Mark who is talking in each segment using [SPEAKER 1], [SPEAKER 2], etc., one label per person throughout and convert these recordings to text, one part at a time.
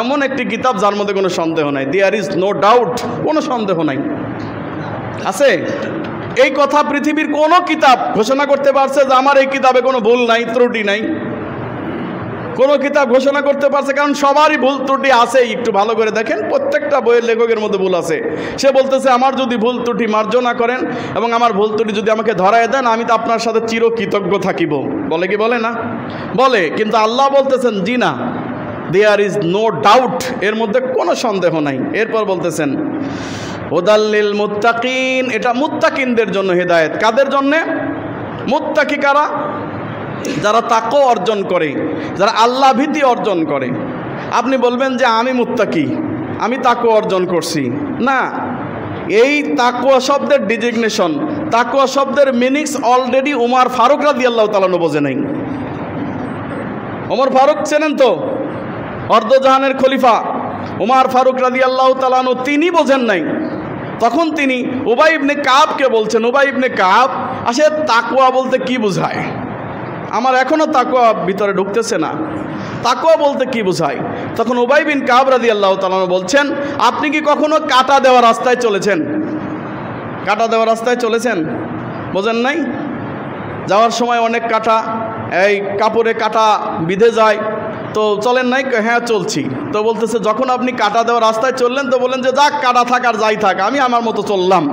[SPEAKER 1] এমন একটি কিতাব যার মধ্যে কোনো সন্দেহ নাই, দেয়ার ইজ নো ডাউট, কোনো সন্দেহ নাই। আছে এই কথা পৃথিবীর কোনো কিতাব ঘোষণা করতে পারছে যে আমার এই কিতাবে কোনো ভুল নাই, ত্রুটি নাই? কোনো কিতাব ঘোষণা করতে পারছে? কারণ সবারই ভুল ত্রুটি আছে। একটু ভালো করে দেখেন, প্রত্যেকটা বইয়ের লেখকের মধ্যে ভুল আছে। সে বলতেছে আমার যদি ভুল ত্রুটি মার্জনা করেন এবং আমার ভুল ত্রুটি যদি আমাকে ধরায় দেন, আমি তো আপনার সাথে চিরকৃতজ্ঞ থাকিব। বলে কি বলে না? বলে। কিন্তু আল্লাহ বলতেছেন জি না, দেয়ার ইজ নো ডাউট, এর মধ্যে কোনো সন্দেহ নাই। এরপর বলতেছেন হুদাল্লিল মুত্তাকিন, এটা মুত্তাকিনদের জন্য হেদায়েত। কাদের জন্যে? মুত্তাকি কারা? যারা তাকওয়া অর্জন করে, যারা আল্লাহ ভীতি অর্জন করে। আপনি বলবেন যে আমি মুত্তাকি, আমি তাকওয়া অর্জন করছি। না, এই তাকওয়া শব্দের ডিজিগনেশন, তাকওয়া শব্দের মিনিংস অলরেডি উমর ফারুক রাদিয়াল্লাহু তাআলা বোঝে নাই। ওমর ফারুক চেনেন তো? অর্ধজাহানের খলিফা উমর ফারুক রাদিয়াল্লাহু তাআলা, তিনি বোঝেন নাই। তখন তিনি উবাই ইবনে কাবকে বলছেন, উবাই ইবনে কাব, আসলে তাকওয়া বলতে কি বোঝায়? আমার এখনও তাকওয়া ভিতরে ঢুকতেছে না, তাকওয়া বলতে কি বোঝায়? তখন উবাই বিন কাব রাদিয়াল্লাহু তাআলা বলছেন, আপনি কি কখনো কাটা দেওয়া রাস্তায় চলেছেন? কাটা দেওয়া রাস্তায় চলেছেন? বোঝেন নাই? যাওয়ার সময় অনেক কাটা, এই কাপড়ে কাটা বিঁধে যায়, তো চলেন নাই? হ্যাঁ চলছি। তো বলতেছে যখন আপনি কাটা দেওয়া রাস্তায় চললেন তো বললেন যে যাক কাটা থাক আর যাই থাক, আমি আমার মতো চললাম,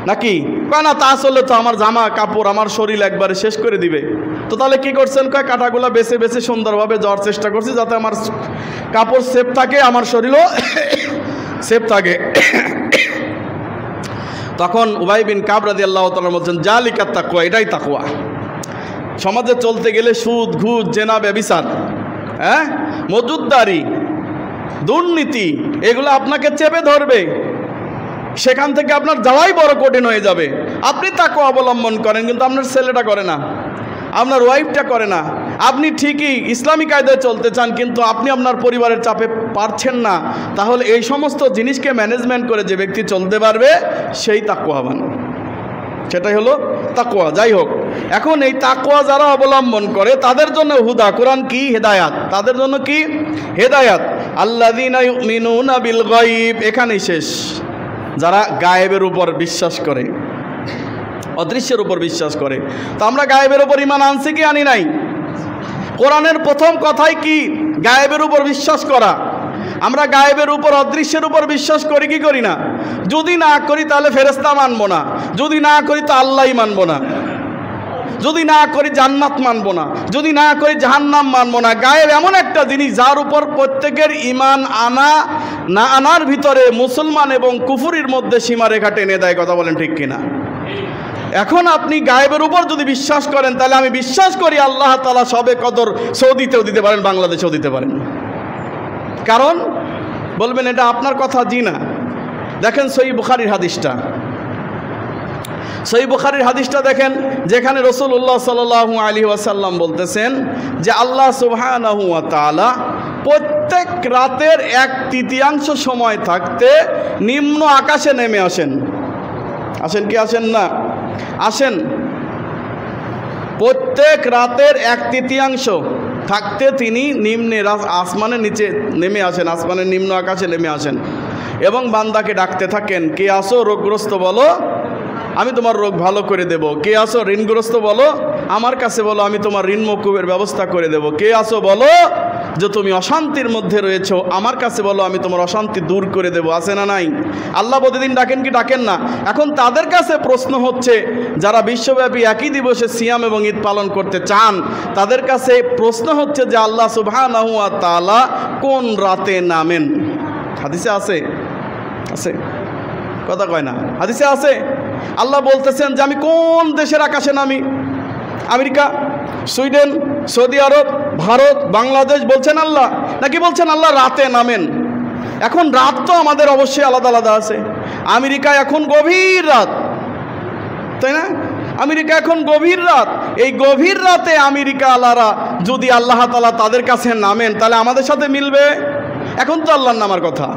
[SPEAKER 1] নাকি? কয় না, তা চললে তো আমার জামা কাপড় আমার শরীর একবারে শেষ করে দিবে। তো তাহলে কি করছেন? কয় কাটাগুলো বেছে বেছে সুন্দরভাবে যাওয়ার চেষ্টা করছি, যাতে আমার কাপড় সেফ থাকে, আমার শরীরও সেফ থাকে। তখন উবাই বিন কাব রাদিয়াল্লাহু তাআলা বলছেন জালিকা তাকওয়া, এটাই তাকওয়া। সমাজে চলতে গেলে সুদ, ঘুষ, জেনা, ব্যভিচার, মজুদদারি, দুর্নীতি, এগুলো আপনাকে চেপে ধরবে। সেখান থেকে আপনার যাওয়াই বড় কঠিন হয়ে যাবে। আপনি তাকওয়া অবলম্বন করেন, কিন্তু আপনার ছেলেটা করে না, আপনার ওয়াইফটা করে না। আপনি ঠিকই ইসলামী কায়দায় চলতে চান, কিন্তু আপনি আপনার পরিবারের চাপে পারছেন না। তাহলে এই সমস্ত জিনিসকে ম্যানেজমেন্ট করে যে ব্যক্তি চলতে পারবে, সেই তাকওয়াবান, সেটাই হলো তাকওয়া। যাই হোক, এখন এই তাকওয়া যারা অবলম্বন করে তাদের জন্য হুদা, কোরআন কি? হেদায়াত। তাদের জন্য কি? হেদায়াত। আল্লাযীনা ইউমিনুনা বিল গায়ব, এখানেই শেষ। যারা গায়েবের উপর বিশ্বাস করে, অদৃশ্যের উপর বিশ্বাস করে। তো আমরা গায়েবের উপর ঈমান আনছি কি আনি নাই? কোরআনের প্রথম কথাই কি? গায়েবের উপর বিশ্বাস করা। আমরা গায়েবের উপর, অদৃশ্যের উপর বিশ্বাস করি কি করি না? যদি না করি তাহলে ফেরেশতা মানব না, যদি না করি তো আল্লাহই মানব না, যদি না করি জান্নাত মানব না, যদি না করি জাহান্নাম মানব না। গায়েব এমন একটা জিনিস যার উপর প্রত্যেকের ঈমান আনা না আনার ভিতরে মুসলমান এবং কুফরির মধ্যে সীমারেখা টেনে দেয়। কথা বলেন ঠিক কিনা? এখন আপনি গায়েবের উপর যদি বিশ্বাস করেন, তাহলে আমি বিশ্বাস করি আল্লাহ তাআলা সবে কদর সৌদিতেও দিতে পারেন, বাংলাদেশেও দিতে পারেন। কারণ বলবেন এটা আপনার কথা। জি না। দেখেন সহিহ বুখারীর হাদিসটা, সহিহ বুখারীর হাদিসটা দেখেন, যেখানে রাসূলুল্লাহ সাল্লাল্লাহু আলাইহি ওয়াসাল্লাম বলতেছেন যে আল্লাহ সুবহানাহু ওয়া তাআলা প্রত্যেক রাতের 1/3 সময় থাকতে নিম্ন আকাশে নেমে আসেন। আসেন কি আসেন না? আসেন। প্রত্যেক রাতের 1/3 থাকতে তিনি নিম্নে আসমানের নিচে নেমে আসেন, আসমানের নিম্ন আকাশে নেমে আসেন এবং বান্দাকে ডাকতে থাকেন, কে আসো রোগগ্রস্ত বলো, আমি তোমার রোগ ভালো করে দেব। কে আসো ঋণগ্রস্ত বলো, আমার কাছে বলো, আমি তোমার ঋণ মকুবের ব্যবস্থা করে দেব। কে আসো বলো যে তুমি অশান্তির মধ্যে রয়েছো, আমার কাছে বলো, আমি তোমার অশান্তি দূর করে দেব। আছে না নাই? আল্লাহ প্রতিদিন ডাকেন কি ডাকেন না? এখন তাদের কাছে প্রশ্ন হচ্ছে, যারা বিশ্বব্যাপী একই দিবসে সিয়াম এবং ঈদ পালন করতে চান, তাদের কাছে প্রশ্ন হচ্ছে যে আল্লাহ সুবহানাহু ওয়া তাআলা কোন রাতে নামেন? হাদিসে আছে? আছে? কথা কয় না? হাদিসে আছে। আল্লাহ বলতেছেন যে আমি কোন দেশের আকাশে নামি? আমেরিকা, সুইডেন, সৌদি আরব, ভারত, বাংলাদেশ বলছেন আল্লাহ, নাকি বলছেন আল্লাহ রাতে নামেন? এখন রাত তো আমাদের অবশ্যই আলাদা আলাদা আছে। আমেরিকায় এখন গভীর রাত, তাই না? আমেরিকা এখন গভীর রাত। এই গভীর রাতে আমেরিকা আলারা যদি আল্লাহ তাআলা তাদের কাছে নামেন, তাহলে আমাদের সাথে মিলবে? এখন তো আল্লাহর নামার কথা।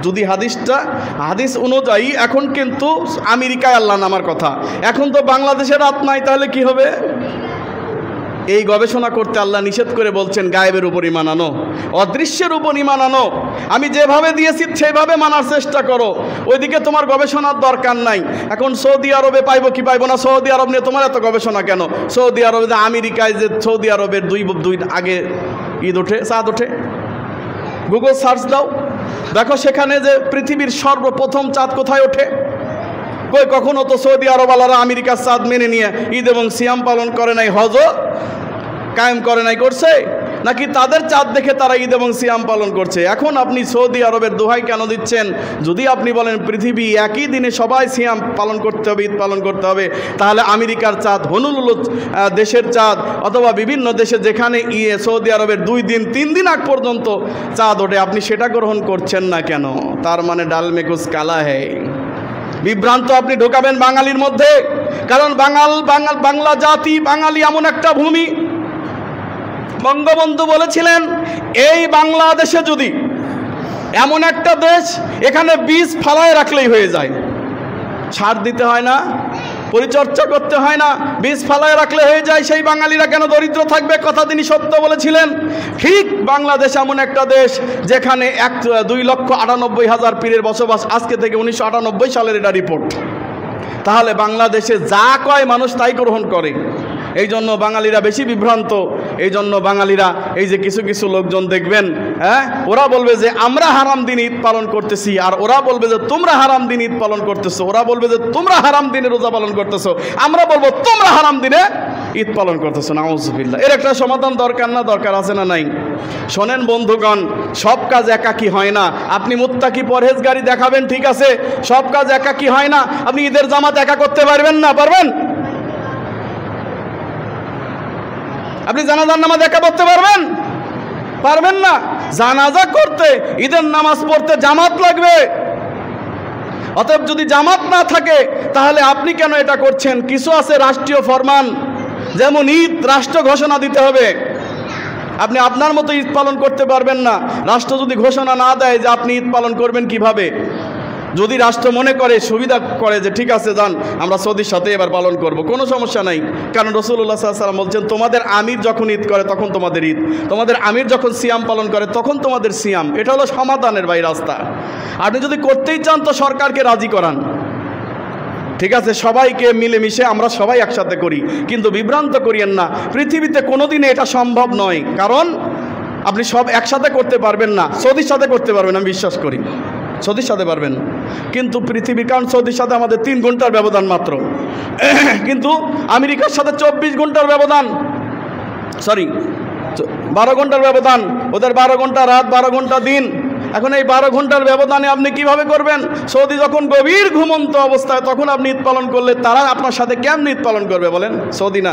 [SPEAKER 1] যদি হাদিস অনুযায়ী এখন কিন্তু আমেরিকায় আল্লাহ নামার কথা, এখন তো বাংলাদেশের রাত নাই, তাহলে কি হবে? এই গবেষণা করতে আল্লাহ নিষেধ করে বলছেন গায়েবের উপর ঈমান আনো, অদৃশ্যের উপর ঈমান আনো, আমি যেভাবে দিয়েছি সেভাবে মানার চেষ্টা করো, ওইদিকে তোমার গবেষণার দরকার নাই। এখন সৌদি আরবে পাইবো কি পাইবো না, সৌদি আরব নিয়ে তোমার এত গবেষণা কেন? সৌদি আরবে যে আমেরিকায় যে সৌদি আরবের দুই আগে ঈদ ওঠে, চাঁদ ওঠে, গুগল সার্চ দাও, দেখো সেখানে যে পৃথিবীর সর্বপ্রথম চাঁদ কোথায় ওঠে। কই কখনো তো সৌদি আরবওয়ালারা আমেরিকার চাঁদ মেনে নিয়ে ঈদ এবং সিয়াম পালন করে নাই, হজও কায়েম করে নাই, করছে নাকি তাদের চাঁদ দেখে তারা ঈদ এবং সিয়াম পালন করছে? এখন আপনি সৌদি আরবের দোহাই কেন দিচ্ছেন? যদি আপনি বলেন পৃথিবী একই দিনে সবাই সিয়াম পালন করতে হবে, ঈদ পালন করতে হবে, তাহলে আমেরিকার চাঁদ, হনুলুলু দেশের চাঁদ, অথবা বিভিন্ন দেশে যেখানে সৌদি আরবের 2 দিন 3 দিন আগ পর্যন্ত চাঁদ ওঠে, আপনি সেটা গ্রহণ করছেন না কেন? তার মানে ডাল মে কুছ কালা হ্যায়। বিভ্রান্ত আপনি ঢোকাবেন বাঙালির মধ্যে, কারণ বাংলা জাতি, বাঙালি এমন একটা ভূমি, বঙ্গবন্ধু বলেছিলেন এই বাংলাদেশে যদি এমন একটা দেশ, এখানে বীজ ফালায় রাখলেই হয়ে যায়, সার দিতে হয় না, পরিচর্যা করতে হয় না, বীজ ফালায় রাখলে হয়ে যায়, সেই বাঙালিরা কেন দরিদ্র থাকবে? কথা তিনি সত্য বলেছিলেন। ঠিক বাংলাদেশ এমন একটা দেশ যেখানে 2,98,000 পীরের বসবাস, আজকে থেকে 1998 সালের এটা রিপোর্ট। তাহলে বাংলাদেশে যা কয় মানুষ তাই গ্রহণ করে, এই জন্য বাঙালিরা বেশি বিভ্রান্ত। এই জন্য বাঙালিরা, এই যে কিছু কিছু লোকজন দেখবেন, ওরা বলবে যে আমরা হারাম দিন ঈদ পালন করতেছি, আর ওরা বলবে যে তোমরা হারাম দিন ঈদ পালন করতেছো, ওরা বলবে যে তোমরা হারাম দিনে রোজা পালন করতেছো, আমরা বলবো তোমরা হারাম দিনে ঈদ পালন করতেছো। নাউজুবিল্লাহ। এর একটা সমাধান দরকার না? দরকার আছে না নাই? শোনেন বন্ধুগণ, সব কাজ একাকী হয় না। আপনি মুত্তাকি পরহেজগারি দেখাবেন, ঠিক আছে, সব কাজ একাকী হয় না। আপনি ঈদের জামাত একা করতে পারবেন না? পারবেন? আপনি জানাজার নামাজ একা পড়তে পারবেন? পারবেন না। জানাজা করতে, ঈদের নামাজ পড়তে জামাত লাগবে। অতএব যদি জামাত না থাকে তাহলে আপনি কেন এটা করছেন? কিছু আছে রাষ্ট্রীয় ফরমান, যেমন ঈদ রাষ্ট্র ঘোষণা দিতে হবে, আপনি আপনার মতো ঈদ পালন করতে পারবেন না। রাষ্ট্র যদি ঘোষণা না দেয় যে আপনি ঈদ পালন করবেন কিভাবে, যদি রাষ্ট্র মনে করে, সুবিধা করে যে ঠিক আছে যান আমরা সৌদির সাথে এবার পালন করব, কোনো সমস্যা নাই। কারণ রাসূলুল্লাহ সাল্লাল্লাহু আলাইহি ওয়াসাল্লাম বলছেন তোমাদের আমির যখন ঈদ করে তখন তোমাদের ঈদ, তোমাদের আমির যখন সিয়াম পালন করে তখন তোমাদের সিয়াম। এটা হলো সমাধানের রাস্তা। আপনি যদি করতেই চান তো সরকারকে রাজি করান, ঠিক আছে, সবাইকে মিলেমিশে আমরা সবাই একসাথে করি, কিন্তু বিভ্রান্ত করিয়েন না। পৃথিবীতে কোনোদিনে এটা সম্ভব নয়, কারণ আপনি সব একসাথে করতে পারবেন না। সৌদির সাথে করতে পারবেন, আমি বিশ্বাস করি সৌদির সাথে পারবেন, কিন্তু পৃথিবী, কারণ সৌদির সাথে আমাদের 3 ঘন্টার ব্যবধান মাত্র, কিন্তু আমেরিকার সাথে 24 ঘন্টার ব্যবধান, 12 ঘন্টার ব্যবধান, ওদের 12 ঘন্টা রাত, 12 ঘন্টা দিন। এখন এই 12 ঘন্টার ব্যবধানে আপনি কিভাবে করবেন? সৌদি যখন গভীর ঘুমন্ত অবস্থায় তখন আপনি ঈদ পালন করলে তারা আপনার সাথে কেমন ঈদ পালন করবে বলেন? সৌদি না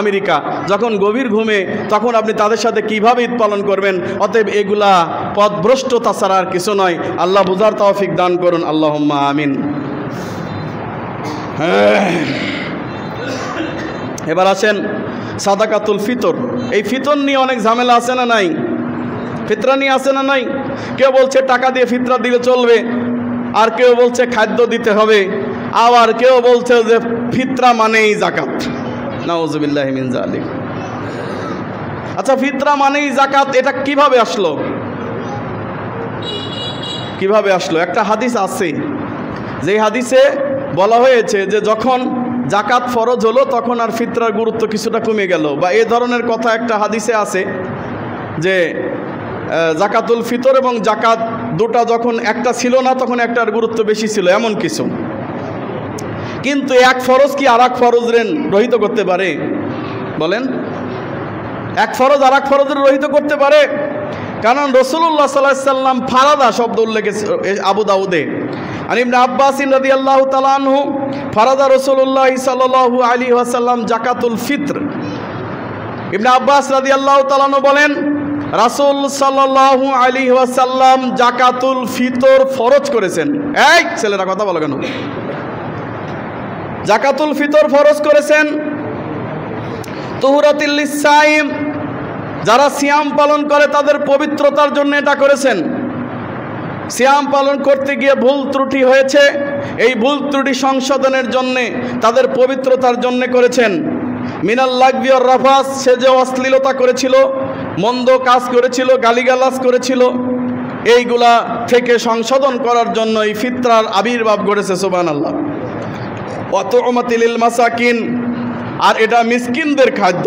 [SPEAKER 1] আমেরিকা যখন গভীর ঘুমে, তখন আপনি তাদের সাথে কিভাবে ঈদ পালন করবেন? অতএব এগুলা পথভ্রষ্টতা ছাড়া আর কিছু নয়। আল্লাহ বুঝার তৌফিক দান করুন, আল্লাহুম্মা আমিন। এবার আসেন সাদাকাতুল ফিতর। এই ফিতর নিয়ে অনেক ঝামেলা আছে না নাই? ফিতরা নিয়ে আছে না নাই? কেউ বলছে টাকা দিয়ে ফিতরা দিলে চলবে, আর কেউ বলছে খাদ্য দিতে হবে, আবার কেউ বলছে যে ফিতরা মানেই জাকাত। নাউজুবিল্লাহি মিন যালিক। আচ্ছা, ফিতরা মানেই জাকাত, এটা কিভাবে আসলো? কিভাবে আসলো? একটা হাদিস আছে, যে হাদিসে বলা হয়েছে যে যখন জাকাত ফরজ হলো তখন আর ফিতরার গুরুত্ব কিছুটা কমে গেল, বা এই ধরনের কথা একটা হাদিসে আছে যে জাকাতুল ফিতর এবং জাকাত দুটা যখন একটা ছিল না তখন একটার গুরুত্ব বেশি ছিল, এমন কিছু। কিন্তু এক ফরজ কি আর এক ফরজ রহিত করতে পারে? বলেন, এক ফরজ আর এক ফরজের রহিত করতে পারে? কারণ রাসূলুল্লাহ সাল্লাল্লাহু আলাইহি ওয়াসাল্লাম ফারাদা শব্দ উল্লেখ আবু দাউদে, আর ইবনে আব্বাস রাদিয়াল্লাহু তাআলা আনহু ফারাদা রাসূলুল্লাহ সাল্লাল্লাহু আলাইহি ওয়াসাল্লাম জাকাতুল ফিতর। ইবনে আব্বাস রাদিয়াল্লাহু তাআলা আনহু বলেন রাসূল সাল্লাল্লাহু আলাইহি ওয়াসাল্লাম জাকাতুল ফিতর ফরজ করেছেন। এই ছেলেরা কথা বলো কেন? জাকাতুল ফিতর ফরজ করেছেন তুহরাতিল লিসাইম, যারা সিয়াম পালন করে তাদের পবিত্রতার জন্য এটা করেছেন। সিয়াম পালন করতে গিয়ে ভুল ত্রুটি হয়েছে, এই ভুল ত্রুটি সংশোধনের জন্যে, তাদের পবিত্রতার জন্য করেছেন। মিনাল লাগবি ওর রাফাস, সে যে অশ্লীলতা করেছিল, মন্দ কাজ করেছিল, গালিগালাজ করেছিল, এইগুলা থেকে সংশোধন করার জন্য এই ফিতরার আবির্ভাব ঘটেছে। সুবহানাল্লাহ। ওয়াতুমাতিলিল মাসাকিন, আর এটা মিসকিনদের খাদ্য।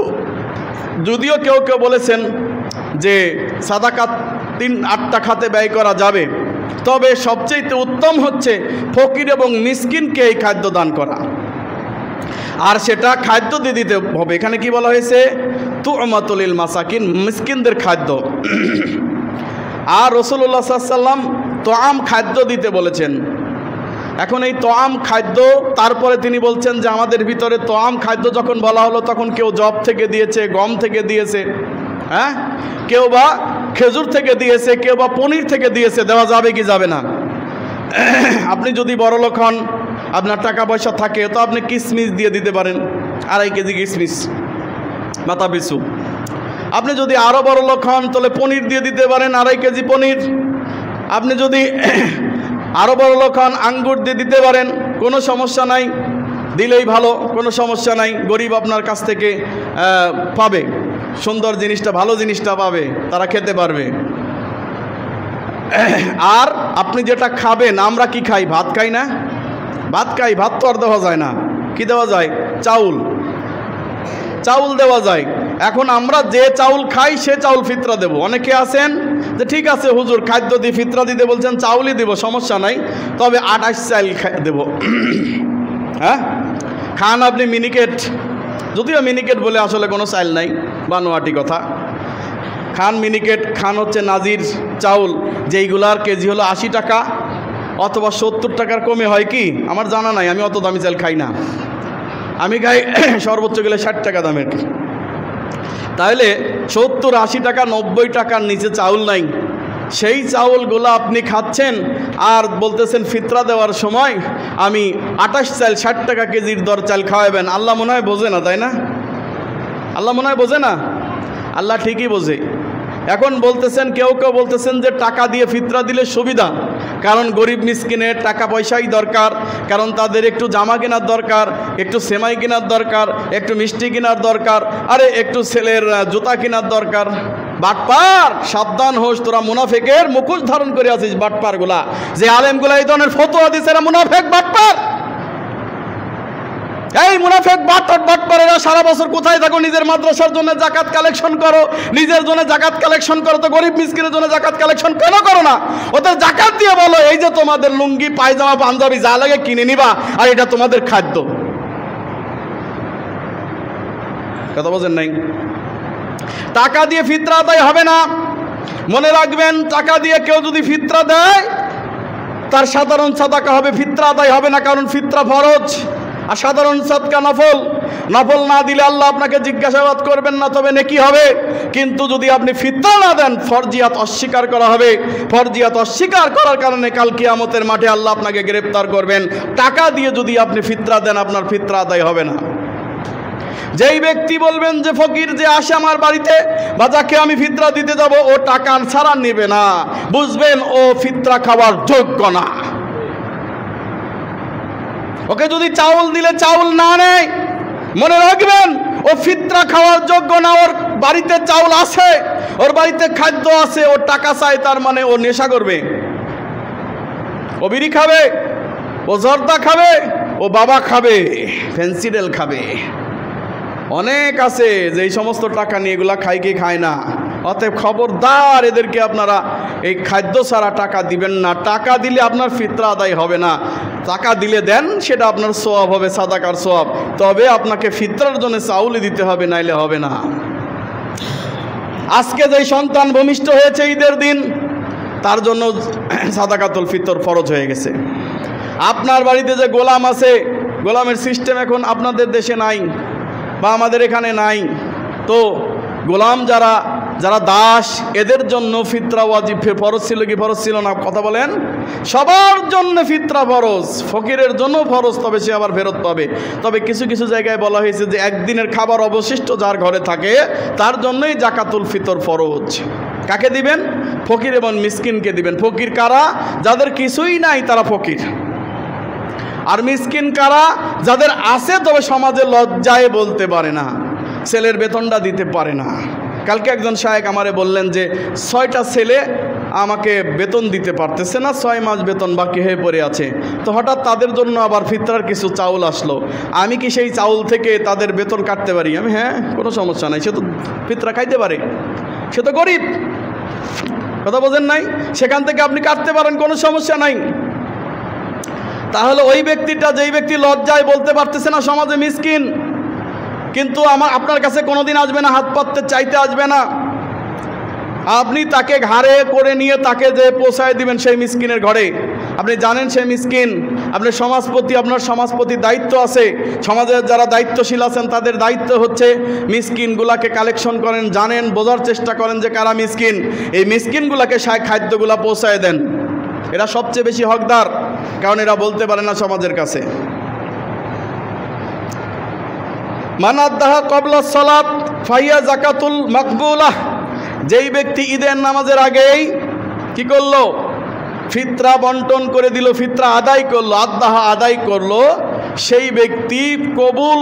[SPEAKER 1] যদিও কেউ কেউ বলেছেন যে সাদাকাত 8টা খাতে ব্যয় করা যাবে, তবে সবচেয়ে উত্তম হচ্ছে ফকির এবং মিসকিনকে এই খাদ্য দান করা, আর সেটা খাদ্য দিয়ে দিতে হবে। এখানে কি বলা হয়েছে? তুমাতুলিল মাসাকিন, মিসকিনদের খাদ্য। আর রাসূলুল্লাহ সাল্লাল্লাহু আলাইহি ওয়াসাল্লাম তোয়াম খাদ্য দিতে বলেছেন। এখন এই তোয়াম খাদ্য, তারপরে তিনি বলছেন যে আমাদের ভিতরে তোয়াম খাদ্য যখন বলা হলো তখন কেউ জব থেকে দিয়েছে, গম থেকে দিয়েছে, হ্যাঁ, কেউ বা খেজুর থেকে দিয়েছে, কেউ বা পনির থেকে দিয়েছে। দেওয়া যাবে কি যাবে না? আপনি যদি বড়লোক হন, আপনার টাকা পয়সা থাকে, তো আপনি কিশমিশ দিয়ে দিতে পারেন, 2.5 কেজি কিশমিশ মাথা পিছু। আপনি যদি আরও বড়লোক হন তাহলে পনির দিয়ে দিতে পারেন, 2.5 কেজি পনির। আপনি যদি আরও বড়লোক হন, আঙ্গুর দিয়ে দিতে পারেন, কোনো সমস্যা নাই, দিলেই ভালো, কোনো সমস্যা নাই। গরিব আপনার কাছ থেকে পাবে, সুন্দর জিনিসটা, ভালো জিনিসটা পাবে, তারা খেতে পারবে। আর আপনি যেটা খাবেন, আমরা কি খাই? ভাত খাই না? ভাত খাই, ভাত তো আর দেওয়া যায় না। কি দেওয়া যায়? চাউল, চাউল দেওয়া যায়। এখন আমরা যে চাউল খাই সে চাউল ফিতরা দেব। অনেকে আছেন যে ঠিক আছে হুজুর, খাদ্য দিয়ে ফিতরা দিতে বলছেন, চাউলই দেব, সমস্যা নাই, তবে 28 চাল দেব। হ্যাঁ, খান আপনি মিনিকেট, যদিও মিনিকেট বলে আসলে কোনো চাল নাই, বানোয়াটি কথা। খান মিনিকেট, খান হচ্ছে নাজির চাউল, যেইগুলার কেজি হলো 80 টাকা অথবা 70 টাকার কমে হয় কি আমার জানা নাই, আমি অত দামি চাল খাই না। আমি খাই সর্বোচ্চ গেলে 60 টাকা দামের। তাহলে 70, 80 টাকা, 90 টাকার নিচে চাউল নাই। সেই চাউলগুলো আপনি খাচ্ছেন আর বলতেছেন ফিতরা দেওয়ার সময় আমি 28 চাল 60 টাকা কেজির দর চাল খাওয়াবেন। আল্লাহ মনে হয় বোঝে না, তাই না? আল্লাহ মনে হয় বোঝে না? আল্লাহ ঠিকই বোঝে। এখন বলতেছেন, কেউ কেউ বলতেছেন যে টাকা দিয়ে ফিতরা দিলে সুবিধা, কারণ গরিব মিসকিনের টাকা পয়সাই দরকার, কারণ তাদের একটু জামা কেনার দরকার, একটু সেমাই কেনার দরকার, একটু মিষ্টি কেনার দরকার, আরে একটু ছেলের জুতা কেনার দরকার। বাটপার, সাবধান হোস, তোরা মুনাফিকের মুখোশ ধারণ করে আছিস। বাটপার গুলা, যে আলেমগুলা এই ধরনের ফতোয়া দিচ্ছে, এরা মুনাফিক, বাটপার। এই মুনাফিক বাটপারেরা সারা বছর কোথায় থাকো? নিজের মাদ্রাসার জন্য জাকাত কালেকশন করো, নিজের জন্য জাকাত কালেকশন করো, তো গরিব মিসকিনের জন্য জাকাত কালেকশন কেন করো না? ওদের জাকাত দিয়ে বলো এই যে তোমাদের লুঙ্গি, পায়জামা, পাঞ্জাবি যা লাগে কিনে নিবা, আর এটা তোমাদের খাদ্য। কথা বোঝেন নাই? টাকা দিয়ে ফিতরা আদায় হবে না। মনে রাখবেন, টাকা দিয়ে কেউ যদি ফিতরা দেয় তার সাধারণ সাদাকা হবে, ফিতরা আদায় হবে না, কারণ ফিতরা ফরজ আর সাধারণ সাদকা নফল। নফল না দিলে আল্লাহ আপনাকে জিজ্ঞাসাবাদ করবেন না, তবে নেকি হবে। কিন্তু যদি আপনি ফিতরা না দেন, ফরজিয়াত অস্বীকার করা হবে। ফরজিয়াত অস্বীকার করার কারণে কাল কিয়ামতের মাঠে আল্লাহ আপনাকে গ্রেফতার করবেন। টাকা দিয়ে যদি আপনি ফিতরা দেন, আপনার ফিতরা আদায় হবে না। যেই ব্যক্তি বলবেন যে ফকির যে আসে আমার বাড়িতে বা যাকে আমি ফিতরা দিতে যাব, ও টাকা ছাড়া নেবে না, বুঝবেন ও ফিতরা খাওয়ার যোগ্য না। ওকে যদি চাউল দিলে চাউল না নেয়, মনে রাখবেন ও ফিতরা খাওয়ার যোগ্য না। ওর বাড়িতে চাউল আছে, ওর বাড়িতে খাদ্য আছে, ও টাকা চায়, তার মানে ও নেশা করবে, ও বিড়ি খাবে, ও জর্দা খাবে, ও বাবা খাবে, ফেন্সিডেল খাবে। অনেক আছে যে এই সমস্ত টাকা নিয়ে এগুলা খায় কি খায় না। অতএব খবরদার, এদেরকে আপনারা এই খাদ্য ছাড়া টাকা দিবেন না। টাকা দিলে আপনার ফিতরা আদায় হবে না। টাকা দিলে দেন, সেটা আপনার সওয়াব হবে, সাদাকার সওয়াব। তবে আপনাকে ফিতরার জন্য চাউলই দিতে হবে, নাইলে হবে না। আজকে যেই সন্তান ভূমিষ্ঠ হয়েছে ঈদের দিন, তার জন্য সাদাকাতুল ফিতর ফরজ হয়ে গেছে। আপনার বাড়িতে যে গোলাম আছে, গোলামের সিস্টেম এখন আপনাদের দেশে নাই বা আমাদের এখানে নাই, তো গোলাম যারা যারা দাস, এদের জন্য ফিতরা ওয়াজিব, ফরজ ছিল কি ফরজ ছিল না? কথা বলেন। সবার জন্য ফিতরা ফরজ, ফকিরের জন্য ফরজ, তবে সে আবার ফেরত পাবে। তবে কিছু কিছু জায়গায় বলা হয়েছে যে একদিনের খাবার অবশিষ্ট যার ঘরে থাকে তার জন্যই জাকাতুল ফিতর ফরজ। কাকে দিবেন? ফকির এবং মিসকিনকে দিবেন। ফকির কারা? যাদের কিছুই নাই তারা ফকির। আর মিসকিন কারা? যাদের আছে তবে সমাজে লজ্জায় বলতে পারে না, ছেলের বেতনটা দিতে পারে না। কালকে একজন শায়েখ আমারে বললেন যে 6টা ছেলে আমাকে বেতন দিতে পারতেছে না, 6 মাস বেতন বাকি হয়ে পড়ে আছে। তো হঠাৎ তাদের জন্য আবার ফিতরার কিছু চাউল আসলো, আমি কি সেই চাউল থেকে তাদের বেতন কাটতে পারি? আমি হ্যাঁ, কোনো সমস্যা নাই, সে তো ফিতরা খাইতে পারে, সে তো গরিব, কথা বোঝেন নাই? সেখান থেকে আপনি কাটতে পারেন, কোনো সমস্যা নাই। তাহলে ওই ব্যক্তিটা, যেই ব্যক্তি লজ্জায় বলতে পারতেছে না সমাজে মিসকিন, কিন্তু আপনার কাছে কোনোদিন আসবে না, হাত পাততে চাইতে আসবে না, আপনি তাকে ঘাড়ে করে নিয়ে তাকে যে পৌঁছায় দিবেন সেই মিসকিনের ঘরে, আপনি জানেন সে মিসকিন, আপনি সমাজপতি, আপনার সমাজপতির দায়িত্ব আছে, সমাজের যারা দায়িত্বশীল আছেন তাদের দায়িত্ব হচ্ছে মিসকিনগুলাকে কালেকশন করেন, জানেন, বোঝার চেষ্টা করেন যে কারা মিসকিন, এই মিসকিনগুলাকে খাদ্যগুলা পৌঁছায় দেন। এরা সবচেয়ে বেশি হকদার, কারণ এরা বলতে পারে না সমাজের কাছে। মানাদ্দাহা ক্বাবলা সালাত ফাহিয়া যাকাতুল মাকবুলাহ, যেই ব্যক্তি ঈদের নামাজের আগেই কি করলো? ফিতরা বন্টন করে দিল, ফিতরা আদায় করলো, আদাহা আদায় করলো, সেই ব্যক্তি কবুল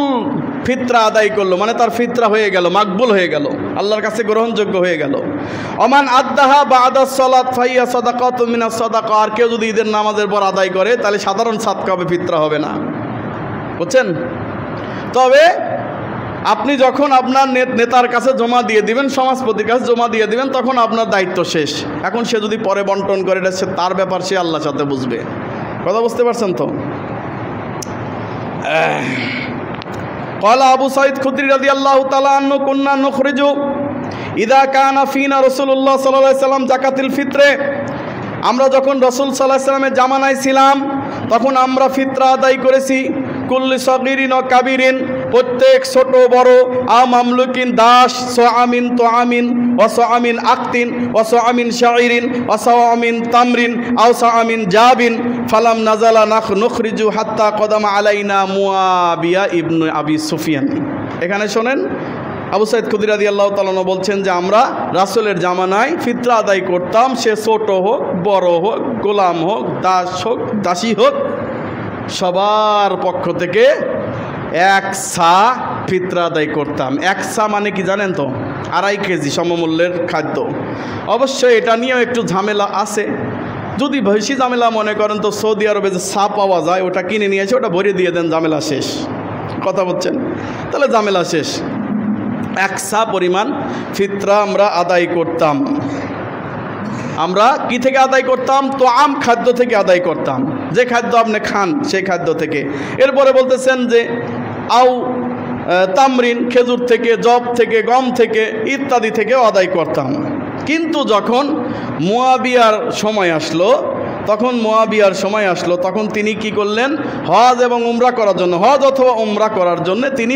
[SPEAKER 1] ফিতরা আদায় করলো, মানে তার ফিতরা হয়ে গেল, মাকবুল হয়ে গেল, আল্লাহর কাছে গ্রহণযোগ্য হয়ে গেল। ওমান আদাহা বাদাস সালাত ফাহিয়া সাদাকাতুম মিনাস সাদাকা, আর কেউ যদি ঈদের নামাজের পর আদায় করে তাহলে সাধারণ সাদকা হবে, ফিতরা হবে না, বুঝছেন? তবে আপনি যখন আপনার নেতার কাছে জমা দিয়ে দিবেন, সমাজপতির কাছে জমা দিয়ে দিবেন, তখন আপনার দায়িত্ব শেষ। এখন সে যদি পরে বন্টন করে, এটা তার ব্যাপার, সে আল্লাহর সাথে বুঝবে। কথা বুঝতে পারছেন তো? ক্বালা আবু সাঈদ খুদরি রাদিয়াল্লাহু তাআলা আনহু কুন্না নুখরিজু ইযা কানা ফিনা রাসূলুল্লাহ সাল্লাল্লাহু আলাইহি ওয়াসাল্লাম যাকাতুল ফিত্রে, আমরা যখন রাসূল সাল্লাল্লাহু আলাইহি ওয়াসাল্লামের জামানায় ছিলাম তখন আমরা ফিতরা আদায় করেছি। কুল্লি সগীরিন ও কাবিরিন, প্রত্যেক ছোট বড়, মামলুকিন দাস, সোয়ামিন তোয়ামিন, ওয়াসোয়ামিন আক্তিন, ওয়াসোয়ামিন শাইরিন, ওয়াসোয়ামিন তামরিন, আওসামিন জাবিন, ফালাম নাজালা নুখরিজু হাত্তা কদামা আলাইনা মুয়াবিয়া ইবনু আবি সুফিয়ান। এখানে শোনেন, আবু সাঈদ খুদরি রাদিয়াল্লাহু তাআলা আনহু বলছেন যে আমরা রাসূলের জামানায় ফিতরা আদায় করতাম, সে ছোট হোক, বড় হোক, গোলাম হোক, দাস হোক, দাসী হোক, সবার পক্ষ থেকে 1 সা ফিতরা আদায় করতাম। 1 সা মানে কি জানেন তো? 2.5 কেজি সমমূল্যের খাদ্য। অবশ্যই এটা নিয়েও একটু ঝামেলা আছে, যদি বেশি ঝামেলা মনে করেন তো সৌদি আরবে যে সা পাওয়া যায় ওটা কিনে নিয়ে এসে ওটা ভরে দিয়ে দেন, ঝামেলা শেষ। কথা বলছেন? তাহলে ঝামেলা শেষ। 1 সা পরিমাণ ফিতরা আমরা আদায় করতাম। আমরা কি থেকে আদায় করতাম? তো খাদ্য থেকে আদায় করতাম, যে খাদ্য আপনি খান সেই খাদ্য থেকে। এরপরে বলতেছেন যে আও তামরিন, খেজুর থেকে, জব থেকে, গম থেকে ইত্যাদি থেকেও আদায় করতাম। কিন্তু যখন মুয়াবিয়ার সময় আসলো, তখন তিনি কি করলেন? হজ এবং উমরা করার জন্য, হজ অথবা উমরা করার জন্য তিনি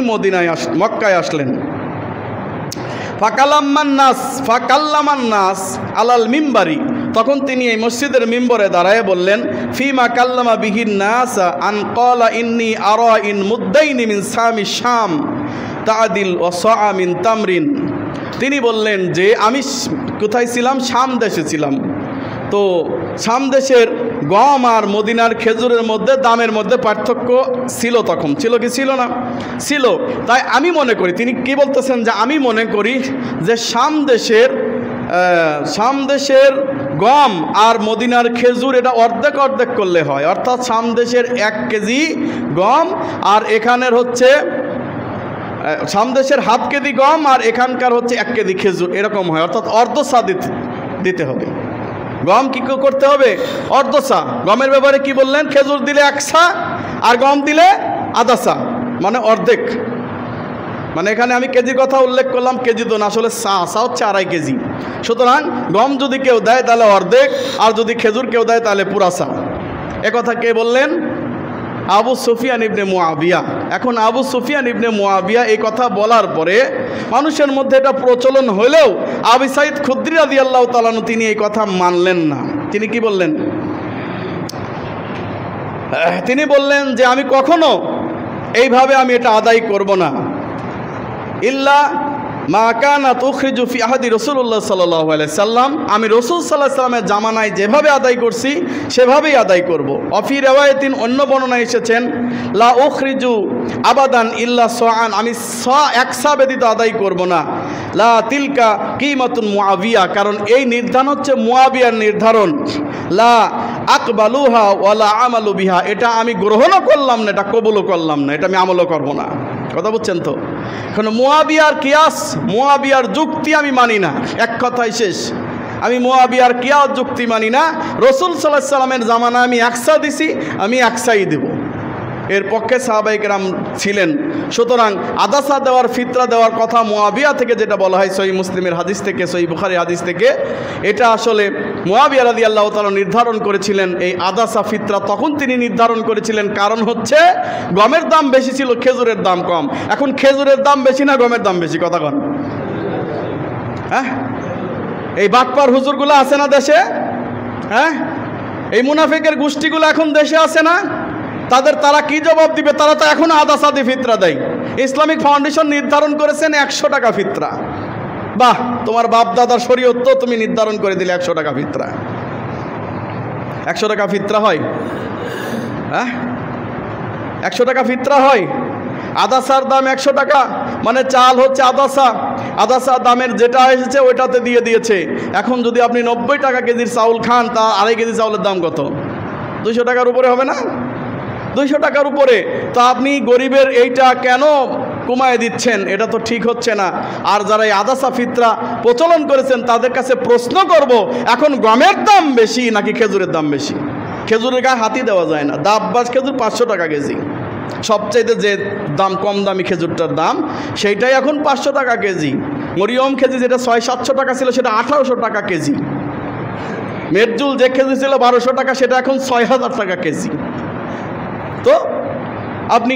[SPEAKER 1] মক্কায় আসলেন। ফাকাল্লামান নাস আলাল মিম্বারি, তখন তিনি এই মসজিদের মিম্বরে দাঁড়ায় বললেন, ফিমা কাল্লামা বিহিন নাস আন ক্বালা ইন্নী আরা ইন মুদ্দাইনি মিন সামি শাম তাআদিল ওয়া সাআ মিন তামরিন। তিনি বললেন যে আমি কোথায় ছিলাম? শাম দেশে ছিলাম। তো শাম দেশের গম আর মদিনার খেজুরের মধ্যে দামের মধ্যে পার্থক্য ছিল, তখন ছিল কি ছিল না? ছিল। তাই আমি মনে করি, তিনি কি বলতেছেন যে আমি মনে করি যে শাম দেশের গম আর মদিনার খেজুর এটা অর্ধেক অর্ধেক করলে হয়, অর্থাৎ শাম দেশের 1 কেজি গম আর এখানের হচ্ছে শাম দেশের ½ কেজি গম আর এখানকার হচ্ছে 1 কেজি খেজুর, এরকম হয়, অর্থাৎ অর্ধসা দিতে হবে। গম কি করতে হবে? অর্ধসা। গমের ব্যাপারে কি বললেন? খেজুর দিলে 1 সা আর গম দিলে আধা সা, মানে অর্ধেক। মানে এখানে আমি কেজির কথা উল্লেখ করলাম, কেজি তো না, আসলে সা হচ্ছে 2.5 কেজি। সুতরাং গম যদি কেউ দেয় তাহলে অর্ধেক, আর যদি খেজুর কেউ দেয় তাহলে পুরা সা। একথা কে বললেন? আবু সুফিয়ান ইবনে মুয়াবিয়া। এখন আবু সুফিয়ান ইবনে মুয়াবিয়া এই কথা বলার পরে মানুষের মধ্যে এটা প্রচলন হলেও আবু সাঈদ খুদরি রাদিয়াল্লাহু তাআলা আনহু তিনি এই কথা মানলেন না। তিনি কি বললেন? তিনি বললেন যে আমি কখনো এইভাবে আমি এটা আদায় করব না, ইল্লা মা কানা তুখরিজু ফি আহাদি রাসূলুল্লাহ সাল্লাল্লাহু আলাইহি সাল্লাম, আমি রাসূল সাল্লাল্লাহু আলাইহি সাল্লামের জামানায় যেভাবে আদায় করছি সেভাবেই আদায় করব। অফি রিওয়ায়াতিন, অন্য বর্ণনায় এসেছেন লা উখরিজু আবাদান ইল্লা সাআন, আমি এক সা ব্যতীত আদায় করব না। লা তিলকা কিমাতুন মুআবিয়া, কারণ এই নির্ধারণ হচ্ছে মুআবিয়ার নির্ধারণ। লা আকবালুহা ওয়ালা আমালু বিহা, এটা আমি গ্রহণও করলাম না, এটা কবুলও করলাম না, এটা আমি আমলও করব না। কথা বুঝছেন তো? এখন মুআবিয়ার কিয়াস, মুআবিয়ার যুক্তি আমি মানি না, এক কথাই শেষ। আমি মুআবিয়ার কিয়াস যুক্তি মানি না। রাসূল সাল্লাল্লাহু আলাইহি সাল্লামের জামানা আমি একসা দিছি, আমি একসাই দেব। এর পক্ষে সাহাবায়ে কেরাম ছিলেন। সুতরাং আদাসা দেওয়ার, ফিতরা দেওয়ার কথা মুআবিয়া থেকে যেটা বলা হয় সহিহ মুসলিমের হাদিস থেকে, সহিহ বুখারী হাদিস থেকে, এটা আসলে মুআবিয়া রাদিয়াল্লাহু তাআলা নির্ধারণ করেছিলেন। এই আদাসা ফিতরা তখন তিনি নির্ধারণ করেছিলেন, কারণ হচ্ছে গমের দাম বেশি ছিল, খেজুরের দাম কম। এখন খেজুরের দাম বেশি না গমের দাম বেশি? কথা কন। হ্যাঁ, এই বাটপার হুজুরগুলো আছে না দেশে? হ্যাঁ, এই মুনাফিকের গোষ্ঠীগুলো এখন দেশে আছে না? তারা কি জবাব দিবে? তারা তো এখন আদাসাদি ফিতরা দেয়। ইসলামিক ফাউন্ডেশন নির্ধারণ করেছেন 100 টাকা ফিতরা। বাহ, তোমার বাপ দাদার শরীয়ত তো তুমি নির্ধারণ করে দিলে 100 টাকা ফিতরা। 100 টাকা ফিতরা হয়? হ্যাঁ, 100 টাকা ফিতরা হয়? আদাসার দাম 100 টাকা, মানে চাল হচ্ছে আদাসা, আদাসা দামের যেটা এসেছে ওইটাতে দিয়ে দিয়েছে। এখন যদি আপনি 90 টাকা কেজির চাউল খান, তা আড়াই কেজি চাউলের দাম কত? 200 টাকার উপরে হবে না? 200 টাকার উপরে। তো আপনি গরিবের এইটা কেন কমায় দিচ্ছেন? এটা তো ঠিক হচ্ছে না। আর যারা এই আদাসা ফিতরা প্রচলন করেছেন তাদের কাছে প্রশ্ন করব, এখন গমের দাম বেশি নাকি খেজুরের দাম বেশি? খেজুরের গায়ে হাতি দেওয়া যায় না। দাববাস খেজুর 500 টাকা কেজি, সবচাইতে যে দাম কম দামি খেজুরটার দাম সেইটাই এখন 500 টাকা কেজি। মরিয়ম খেজি যেটা 600-700 টাকা ছিল সেটা 1800 টাকা কেজি। মেরজুল যে কেজি ছিল 1200 টাকা, সেটা এখন 6000 টাকা কেজি। তো আপনি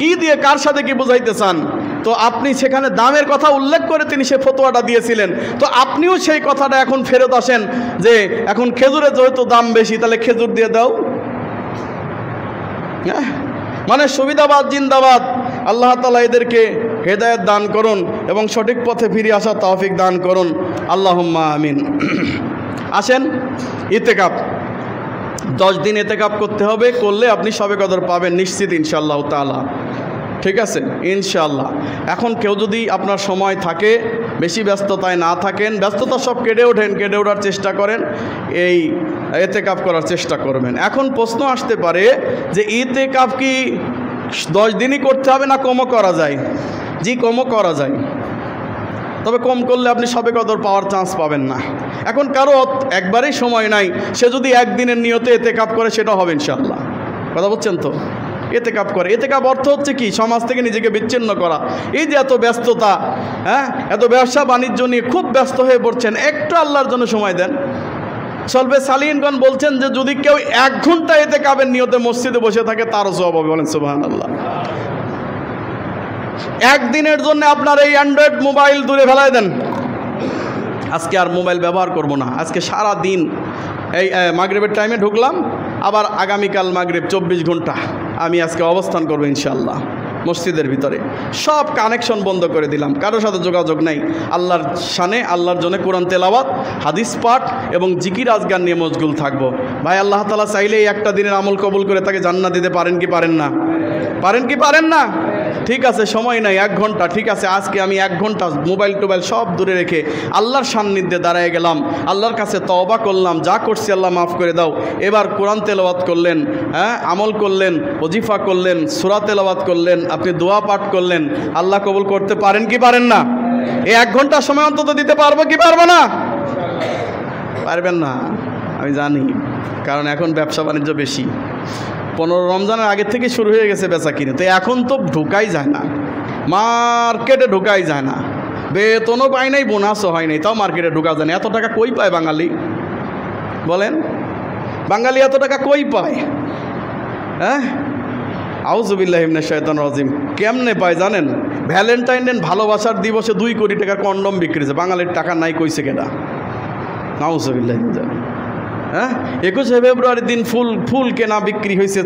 [SPEAKER 1] কি দিয়ে কার সাথে কি বুঝাইতে চান? তো আপনি সেখানে দামের কথা উল্লেখ করে তিনি সে ফতোয়াটা দিয়েছিলেন। তো আপনিও সেই কথাটা এখন ফেরত আসেন যে এখন খেজুরের যেহেতু দাম বেশি তাহলে খেজুর দিয়ে দাও। হ্যাঁ, মানে সুবিধাবাদ জিন্দাবাদ। আল্লাহ তাআলা এদেরকে হেদায়েত দান করুন এবং সঠিক পথে ফিরে আসার তৌফিক দান করুন। আল্লাহুম্মা আমিন। আসেন, ইতিকাফ 10 দিন ইতিকাফ করতে হবে, করলে আপনি শবে কদর পাবেন নিশ্চিত ইনশাআল্লাহ তাআলা। ঠিক আছে, ইনশাআল্লাহ। এখন কেউ যদি আপনার সময় থাকে, বেশি ব্যস্ততায় না থাকেন, ব্যস্ততা সব কেটে ওঠার চেষ্টা করেন, এই ইতিকাফ করার চেষ্টা করবেন। এখন প্রশ্ন আসতে পারে যে ইতিকাফ কি 10 দিনই করতে হবে না কমও করা যায়? জি, কমও করা যায়, তবে কম করলে আপনি শবে কদর পাওয়ার চান্স পাবেন না। এখন কারো একবারেই সময় নাই, সে যদি একদিনের নিয়তে ইতিকাফ করে সেটা হবে ইনশাআল্লাহ। কথা বলছেন তো? ইতিকাফ করে, ইতিকাফ অর্থ হচ্ছে কি? সমাজ থেকে নিজেকে বিচ্ছিন্ন করা। এই যে এত ব্যস্ততা, হ্যাঁ, এত ব্যবসা বাণিজ্য নিয়ে খুব ব্যস্ত হয়ে পড়ছেন, একটু আল্লাহর জন্য সময় দেন। সলবে সালিহিনগণ বলছেন যে যদি কেউ 1 ঘন্টা ইতিকাফের নিয়তে মসজিদে বসে থাকে তারও সওয়াব হবে। বলেন সুবহানাল্লাহ। একদিনের জন্য আপনার এই অ্যান্ড্রয়েড মোবাইল দূরে ফেলায় দেন। আজকে আর মোবাইল ব্যবহার করব না, আজকে সারা দিন এই মাগরিবের টাইমে ঢুকলাম, আবার আগামীকাল মাগরিব 24 ঘন্টা আমি আজকে অবস্থান করব ইনশাআল্লাহ মসজিদের ভিতরে। সব কানেকশন বন্ধ করে দিলাম, কারোর সাথে যোগাযোগ নাই। আল্লাহর শানে, আল্লাহর জন্য কোরআন তেলাওয়াত, হাদিস পাঠ এবং জিকির আজগার নিয়ে মশগুল থাকবো। ভাই, আল্লাহ তাআলা চাইলে এই একটা দিনের আমল কবুল করে তাকে জান্নাত দিতে পারেন কি পারেন না? পারেন কি পারেন না? ঠিক আছে, সময় নাই, 1 ঘন্টা। ঠিক আছে, আজকে আমি 1 ঘন্টা মোবাইল টোবাইল সব দূরে রেখে আল্লাহর সান্নিধ্যে দাঁড়ায় গেলাম, আল্লাহর কাছে তওবা করলাম, যা করছি আল্লাহ মাফ করে দাও। এবার কোরআন তেলাওয়াত করলেন, হ্যাঁ, আমল করলেন, ওজিফা করলেন, সূরা তেলাওয়াত করলেন, আপনি দোয়া পাঠ করলেন। আল্লাহ কবুল করতে পারেন কি পারেন না? এই 1 ঘন্টা সময় অন্তত দিতে পারবো কি পারবো না? পারবেন না, আমি জানি, কারণ এখন ব্যবসা বাণিজ্য বেশি। 15 রমজানের আগে থেকে শুরু হয়ে গেছে বেচা কিনে, তো এখন তো ঢোকাই যায় না, মার্কেটে ঢোকাই যায় না। বেতনও পাই নাই, বোনাসও হয় নাই, তাও মার্কেটে ঢোকা যায় না। এত টাকা কই পায় বাঙালি? বলেন, বাঙালি এত টাকা কই পায়? হ্যাঁ, আউযুবিল্লাহি মিনাশ শাইতানির রাজিম। কেমনে পায় জানেন? ভ্যালেন্টাইন ডে, ভালোবাসার দিবসে 2 কোটি টাকার কন্ডম বিক্রি হয়েছে। বাঙালির টাকা নাই কইছে কেডা? আউযুবিল্লাহি মিনাশ। হ্যাঁ, 21শে ফেব্রুয়ারির দিন ফুল কেনা বিক্রি হয়েছে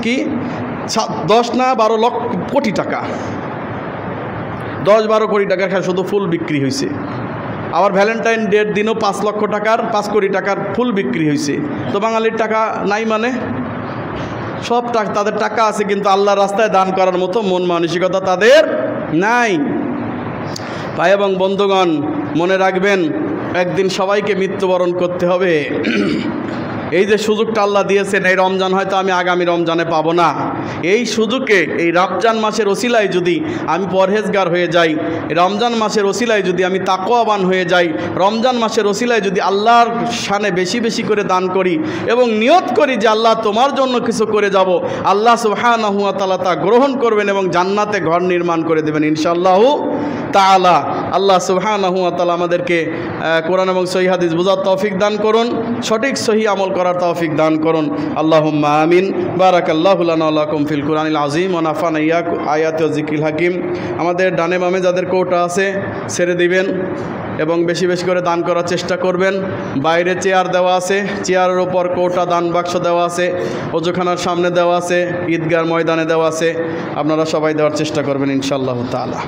[SPEAKER 1] কি 10 না 12 লক্ষ কোটি টাকা। 10-12 কোটি টাকার শুধু ফুল বিক্রি হয়েছে। আবার ভ্যালেন্টাইন ডের দিনও 5 লক্ষ টাকার 5 কোটি টাকার ফুল বিক্রি হয়েছে। তো বাঙালির টাকা নাই মানে? সব টাকা তাদের টাকা আছে, কিন্তু আল্লাহর রাস্তায় দান করার মতো মন মানসিকতা তাদের নাই। ভাই এবং বন্ধুগণ, মনে রাখবেন একদিন সবাইকে মৃত্যুবরণ করতে হবে। এই যে সুযোগটা আল্লাহ দিয়েছেন, এই রমজান হয়তো আমি আগামী রমজানে পাবো না, এই সুযোগে এই রমজান মাসের ওসিলায় যদি আমি পরহেজগার হয়ে যাই, রমজান মাসের ওসিলায় যদি আমি তাকওয়াবান হয়ে যাই, রমজান মাসের ওসিলায় যদি আল্লাহর শানে বেশি বেশি করে দান করি এবং নিয়ত করি যে আল্লাহ তোমার জন্য কিছু করে যাব, আল্লাহ সুবহানাহু ওয়া তাআলা তা গ্রহণ করবেন এবং জান্নাতে ঘর নির্মাণ করে দেবেন ইনশাআল্লাহ তাআলা। আল্লাহ সুবহানাহু ওয়া তাআলা আমাদেরকে কোরআন এবং সহিহ হাদিস বোঝার তৌফিক দান করুন, সঠিক সহি আমল করার তৌফিক দান করুন। আল্লাহুম্মা আমিন। বারাকাল্লাহু লানা ওয়া লাকুম ফিল কুরআনিল আযীম ওয়া নাফা'না ইয়াকুম আয়াতি ওয়া যিকরিল হাকীম। আমাদের ডানে বামে যাদের কৌটা আছে ছেড়ে দিবেন এবং বেশি বেশি করে দান করার চেষ্টা করবেন। বাইরে চেয়ার দেওয়া আছে, চেয়ারের ওপর কৌটা দান বাক্স দেওয়া আছে, ওযুখানার সামনে দেওয়া আছে, ঈদগাহ ময়দানে দেওয়া আছে। আপনারা সবাই দেওয়ার চেষ্টা করবেন ইনশাআল্লাহ তাআলা।